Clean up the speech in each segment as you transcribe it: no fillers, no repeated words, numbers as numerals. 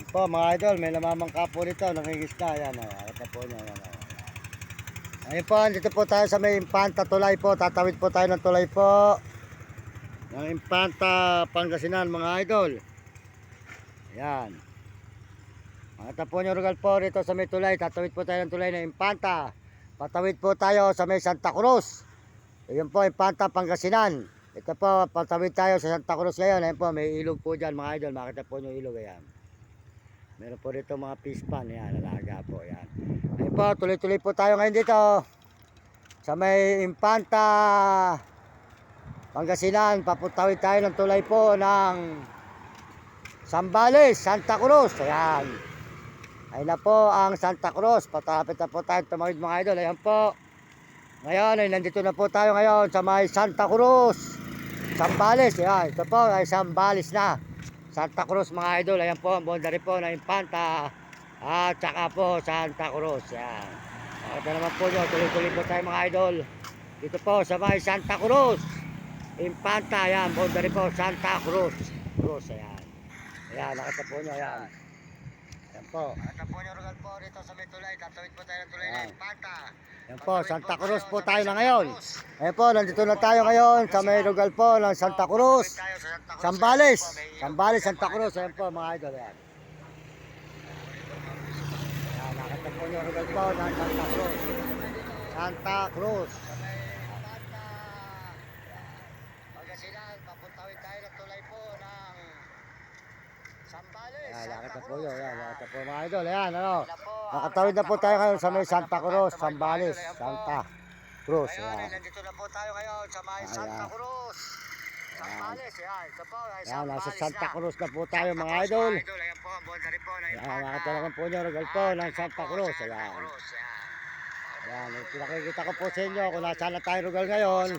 po mga idol, may namamangka po nito, nangingisda. Ayan o, ito po niya. Ayan, o. Ayun po, dito po tayo sa may Impanta Tulay po. Tatawid po tayo ng tulay po ng Impanta, Pangasinan mga idol. Ayan. Ito po yung lugar po rito sa may tulay. Tatawid po tayo ng tulay ng Impanta. Patawid po tayo sa may Santa Cruz. Ayun po, Impanta, Pangasinan. Ito po, patawid tayo sa Santa Cruz ngayon. Ayun po, may ilog po dyan mga idol. Makita po yung ilog. Ayan. Meron po rito mga fish pan. Ayan, alaga po. Ayan. Ayun po, tuloy-tuloy po tayo ngayon dito sa may Impanta, Pangasinan. Paputawid tayo ng tulay po ng Zambales, Santa Cruz. Ayan. Ayun na po ang Santa Cruz. Patapit na po tayo tumawid mga idol. Ayan po. Ngayon ay nandito na po tayo ngayon sa may Santa Cruz, Zambales. Ayan, ito po ay Zambales na Santa Cruz mga idol. Ayan po ang boundary po ng Impanta at saka po Santa Cruz. Ayan. Ito naman po nyo, tuloy-tuloy po tayo mga idol dito po sa may Santa Cruz, Impanta. Ayan, boundary po Santa Cruz. Ayan. Ayan, nakita po nyo. Ayan. Ayan po. Nakita po nyo rugal po dito sa may tulay. Tatawid po tayo ng tulay ng Impanta. Ayan po, Santa Cruz po tayo na ngayon. Ayan po, nandito na tayo ngayon sa may lugar po ng Santa Cruz, Zambales, Santa Cruz. Ayan po mga idol. Ayan. Ayan, nakita po nyo lugar po ng Santa Cruz. Santa Cruz. Pangasinan, papuntawid tayo ng tulay po ng Zambales. Ayan, nakita po nyo. Ayan, nakita po mga idol. Ayan, ano. Nakatawid na po tayo ngayon sa may Santa Cruz, Zambales, Santa Cruz. Ayan. Nandito na po tayo ngayon sa may Santa Cruz, Zambales. Ayan, ito po ay Zambales. Ayan, nasa Santa Cruz na po tayo mga idol. Ayan po, ang boundary po na yung Impanta. Ayan, nakita naman po nyo, regal po ng Santa Cruz. Ayan. Ayan, pinakikita ko po sa inyo kung nasaan na tayo regal ngayon.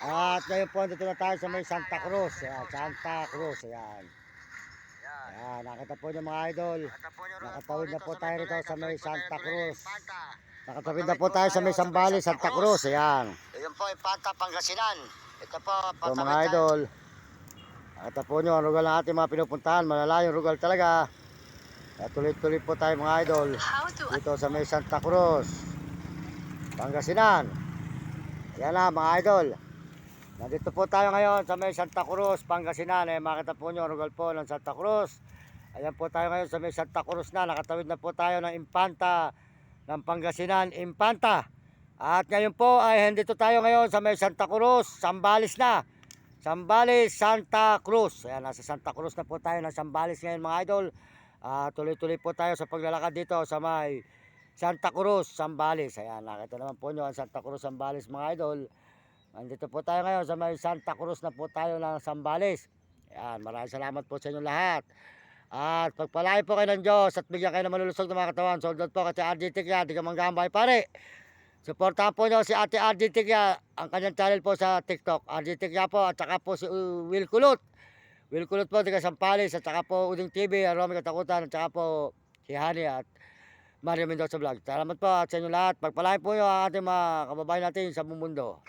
At ngayon po, nandito na tayo sa may Santa Cruz. Ayan, Santa Cruz. Ayan. Ayan, nakita po niyo mga idol. Nakatawid na po tayo rito sa may Santa Cruz. Nakatawid na po tayo sa may Zambales, Santa Cruz. Ayan. Ayan po, Impanta, Pangasinan. Ito po, mga idol. Nakita po niyo ang rugal ng ating mga pinupuntahan. Malalayong rugal talaga. Tuloy-tuloy po tayo mga idol dito sa may Santa Cruz, Pangasinan. Ayan na mga idol. Nandito po tayo ngayon sa may Santa Cruz, Pangasinan. Makita po nyo, rugal po ng Santa Cruz. Ayan po tayo ngayon sa may Santa Cruz na. Nakatawid na po tayo ng Impanta, ng Pangasinan, Impanta. At ngayon po ay nandito tayo ngayon sa may Santa Cruz, Zambales na. Zambales, Santa Cruz. Ayan, nasa Santa Cruz na po tayo ng Zambales ngayon mga idol. Tuloy-tuloy po tayo sa paglalakad dito sa may Santa Cruz, Zambales. Ayan, nakita naman po nyo ang Santa Cruz, Zambales mga idol. Nandito po tayo ngayon sa may Santa Cruz na po tayo ng Zambales. Ayan, maraming salamat po sa inyo lahat. At pagpalain po kayo ng Diyos at bigyan kayo ng malulusog na mga katawan. Soldad po kasi RJ Tigya, di ka manggambay pare. Supportahan po nyo si Ate RJ Tigya, ang kanyang channel po sa TikTok. RJ Tigya po at saka po si Will Kulot. Will Kulot po, di ka Sampales at saka po Uding TV, Romy Katakutan at saka po si Hani at Mario Mendoza Vlog. Salamat po at sa inyo lahat. Pagpalain po nyo ang ating mga kababayan natin sa buong mundo.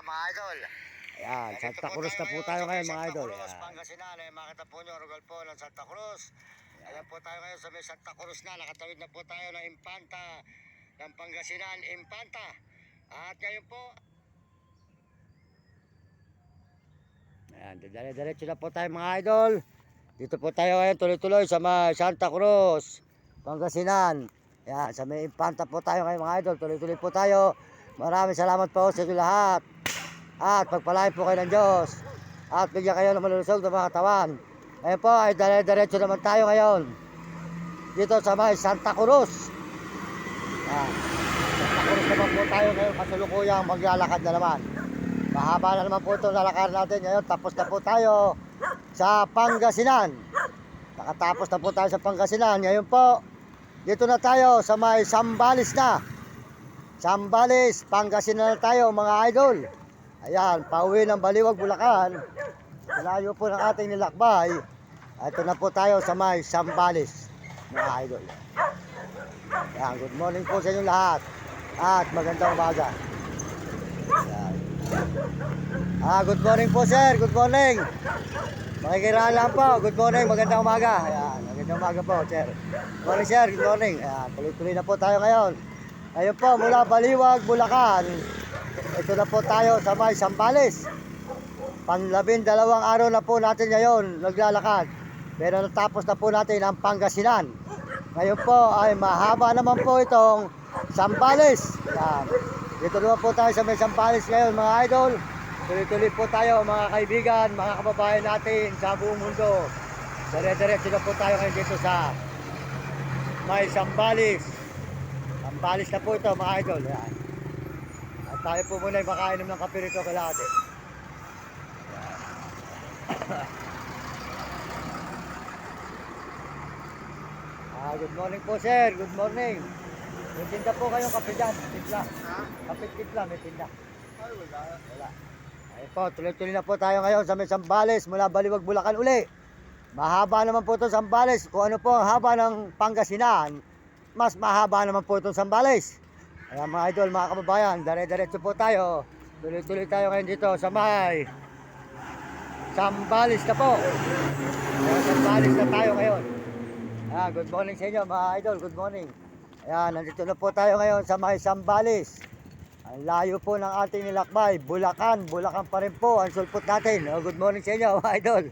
Mga idol. Ayan, Santa Cruz na po tayo ngayon mga idol. Ayan. Pangasinan, makita po nyo, rugal po ng Santa Cruz. Ayan po tayo ngayon sa may Santa Cruz na. Nakatawid na po tayo ng Impanta, ng Pangasinan, Impanta. At ngayon po, ayan, diretso na po tayo mga idol. Dito po tayo ngayon tuloy-tuloy sa may Santa Cruz, Pangasinan. Ayan, sa may Impanta po tayo ngayon mga idol. Tuloy-tuloy po tayo. Maraming salamat po sa inyo lahat. At pagpalain po kayo ng Diyos. At bigyan kayo ng malulusog ng mga katawan. Ngayon po ay diretso naman tayo ngayon dito sa may Santa Cruz. Santa Cruz naman po tayo ngayon, kasulukuyang maglalakad na naman. Mahaba na naman po itong lalakad natin ngayon. Tapos na po tayo sa Pangasinan. Nakatapos na po tayo sa Pangasinan. Ngayon po, dito na tayo sa may Zambales na. Zambales, Pangasinan na tayo mga idol. Ayan, pauwi ng Baliwag, Bulacan. Malayo po ng ating nilakbay. Ito na po tayo sa may Zambales mga idol. Ayan, good morning po sa inyo lahat. At magandang umaga. Ayan. Good morning po sir, good morning. Makikiraan lang po, good morning, magandang umaga. Ayan, magandang Magandang umaga po, sir. Good morning, sir. Good morning. Ayan, tuloy-tuloy na po tayo ngayon. Ngayon po, mula Baliwag, Bulacan. Ito na po tayo sa may Zambales. Panlabindalawang araw na po natin ngayon naglalakad. Pero natapos na po natin ang Pangasinan. Ngayon po ay mahaba naman po itong Zambales. Ayan. Dito naman po tayo sa may Zambales ngayon, mga idol. Tuloy-tuloy po tayo, mga kaibigan, mga kababayan natin sa buong mundo. Dire-diretso na po tayo ngayon dito sa may Zambales. Zambales na po ito, mga idol. Ayan. At tayo po muna ay makainom ng kape rito kalahati. Good morning po, sir. Good morning. May tinda po kayong kape dyan. Titla. Kape-titla, may tinda. Ay, wala. Wala. Ayun po, tuloy-tuloy na po tayo ngayon sa may Zambales mula Baliwag, Bulacan uli. Mahaba naman po itong Zambales. Kung ano po ang haba ng Pangasinan, mas mahaba naman po itong Zambales. Kaya mga idol, mga kababayan, dire-diretso po tayo. Tuloy-tuloy tayo ngayon dito sa may Zambales na po. Sa Zambales na tayo ngayon. Ayan, good morning sa inyo mga idol, good morning. Ayan, nandito na po tayo ngayon sa may Zambales. Ang layo po ng ating nilakbay, Bulacan pa rin po ang sulpot natin. Good morning sa inyo mga idol.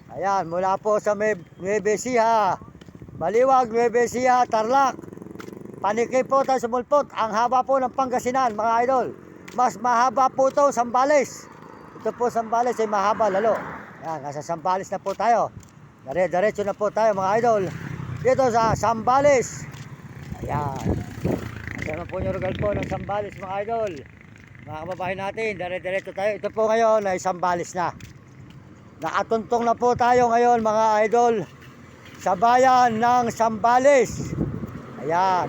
Ayan, mula po sa Nueva Ecija, Baliwag, Nueva Ecija, Tarlac. Paniki po tayo sumulpot. Ang haba po ng Pangasinan mga idol. Mas mahaba po ito Zambales. Ito po Zambales ay mahaba lalo. Ayan, nasa Zambales na po tayo. Dire-diretso na po tayo mga idol. Dito sa Zambales. Ayan. Ayan po yung lugar po ng Zambales mga idol. Mga kababayan natin, dire-diretso tayo. Ito po ngayon ay Zambales na. Nakatuntong na po tayo ngayon mga idol sa bayan ng Zambales. Ayan.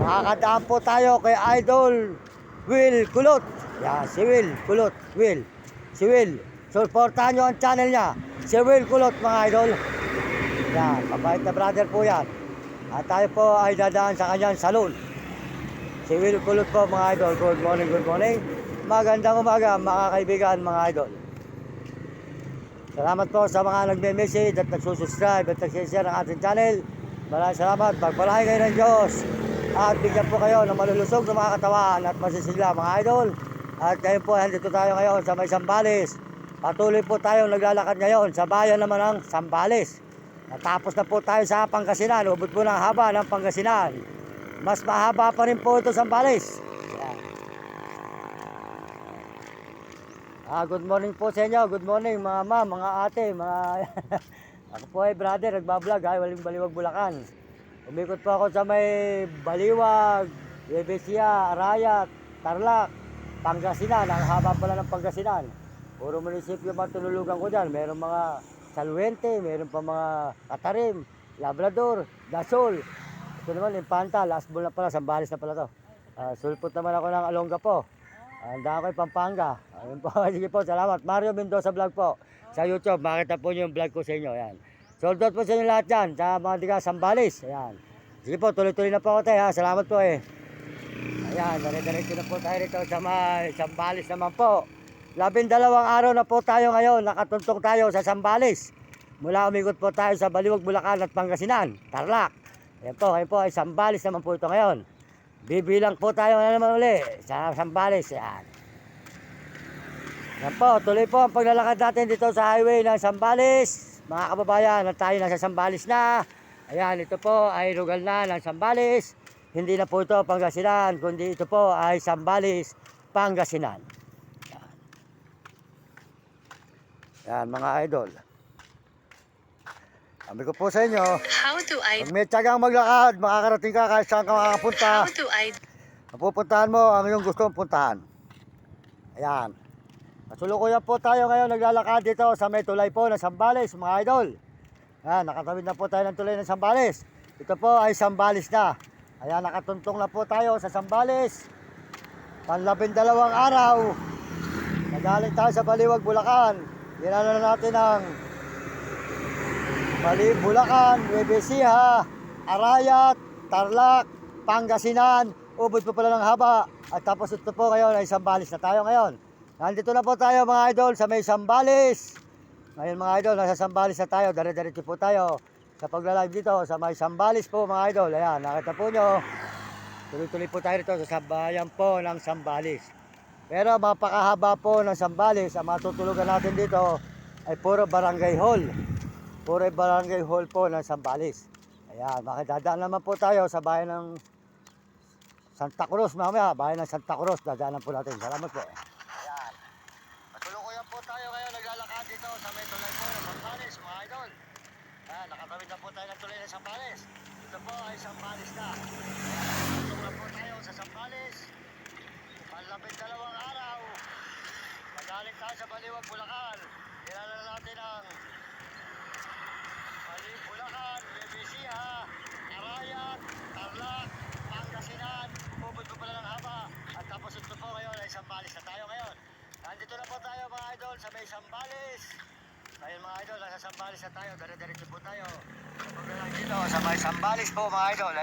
Makakadaan po tayo kay Idol Will Kulot. Ayan, si Will Kulot. Si Will. Supportahan nyo ang channel niya. Si Will Kulot mga idol. Yan, mabait na brother po yan. At tayo po ay dadaan sa kanyang salon. Si Will Kulot po mga idol. Good morning, good morning. Magandang umaga mga kaibigan, mga idol. Salamat po sa mga nagme-message at nagsusubscribe at nag-share ng ating channel. Maraming salamat. Pagpalain kayo ng Diyos. At bigyan po kayo ng malulusog na mga katawan at masisigla mga idol. At ngayon po, dito tayo ngayon sa may Zambales. Patuloy po tayong naglalakad ngayon sa bayan naman ng Zambales. Natapos na po tayo sa Pangasinan. Ubod po ng haba ng Pangasinan. Mas mahaba pa rin po ito Zambales. Good morning po sa inyo. Good morning mga ma'am, mga ate, mga... Ako po ay brother, nagbablog ay waling Baliwag, Bulacan. Umikot po ako sa may Baliwag, Nueva Ecija, Arayat, Tarlac, Pangasinan. Ang haba pala ng Pangasinan. Puro munisipyo matululugan ko dyan. Meron mga Salwente, meron pa mga Katarim, Labrador, Dasol. Ito naman, Impanta, last ball na pala, Zambales na pala to. Sulpot naman ako ng Alonga po. Handa ako Pampanga. Ayun po, sige po, salamat. Mario Mendoza vlog po. Sa YouTube, makita po nyo yung vlog ko sa inyo. Ayan. Sold out po sa inyo lahat yan. Sa mga diga Zambales. Ayan. Sige po, tuloy-tuloy na po ako tayo. Salamat po eh. Ayan, dire-diretso na po tayo rito sa may Zambales naman po. 12 araw na po tayo ngayon. Nakatuntong tayo sa Zambales. Mula umikot po tayo sa Baliwag, Bulacan at Pangasinan, Tarlac. Ayan po ay Zambales naman po ito ngayon. Bibilang po tayo na naman uli sa Zambales. Ayan. Yan po, tuloy po ang paglalakad natin dito sa highway ng Zambales. Mga kababayan, at tayo nasa Zambales na. Ayan, ito po ay lugar na ng Zambales. Hindi na po ito Pangasinan, kundi ito po ay Zambales, Pangasinan. Yan mga idol. Sabi ko po sa inyo, pag may tiyagang maglakad, makakarating ka kahit saan ka makakapunta. Mapupuntahan mo ang iyong gusto mong puntahan. Ayan. Masulukuyan po tayo ngayon naglalakad dito sa may tulay po ng Zambales mga idol. Ayan, nakatawid na po tayo ng tulay ng Zambales. Ito po ay Zambales na. Ayan, nakatuntong na po tayo sa Zambales. Panlabindalawang araw. Nagaling tayo sa Baliwag, Bulacan. Ginano na natin ang Bulacan, Nueva Ecija, Arayat, Tarlac, Pangasinan. Ubod po pala ng haba. At tapos ito po ngayon ay Zambales na tayo ngayon. Nandito na po tayo mga idol sa may Zambales. Ngayon mga idol, nasa Zambales na tayo. Dire-diretso po tayo sa pagla-live dito sa may Sambales po mga idol. Ayan, nakita po nyo. Tuloy-tuloy po tayo dito sa bayan po ng Sambales. Pero mapakahaba po ng Sambales. Ang matutulugan natin dito ay puro barangay hall. Puro barangay hall po ng Sambales. Ayan, makidadaan naman po tayo sa bayan ng Santa Cruz mamaya. Bayan ng Santa Cruz, dadaanan po natin. Salamat po. Ayan. Matulukuyan po tayo ngayon naglalakad dito sa may tulay po ng Sambales mga idol. Ayan, nakatawid na po tayo ng tulay ng Sambales. Ito po ay Sambales na. Tulungan po tayo sa Sambales. Malapit 2 araw. Magaling tayo sa Baliwag, Bulacan. Kilala natin ang Bulacan, Bebisia, Arayat, Tarlac, Pangasinan. Pupod po pala ng haba. At tapos ito po ngayon ay Sambales na tayo ngayon. Nandito na po tayo mga idol sa may Sambales. Ngayon mga idol, nasa Sambales na tayo. Dire-diretso po tayo. Dito sa may Sambales po mga idol.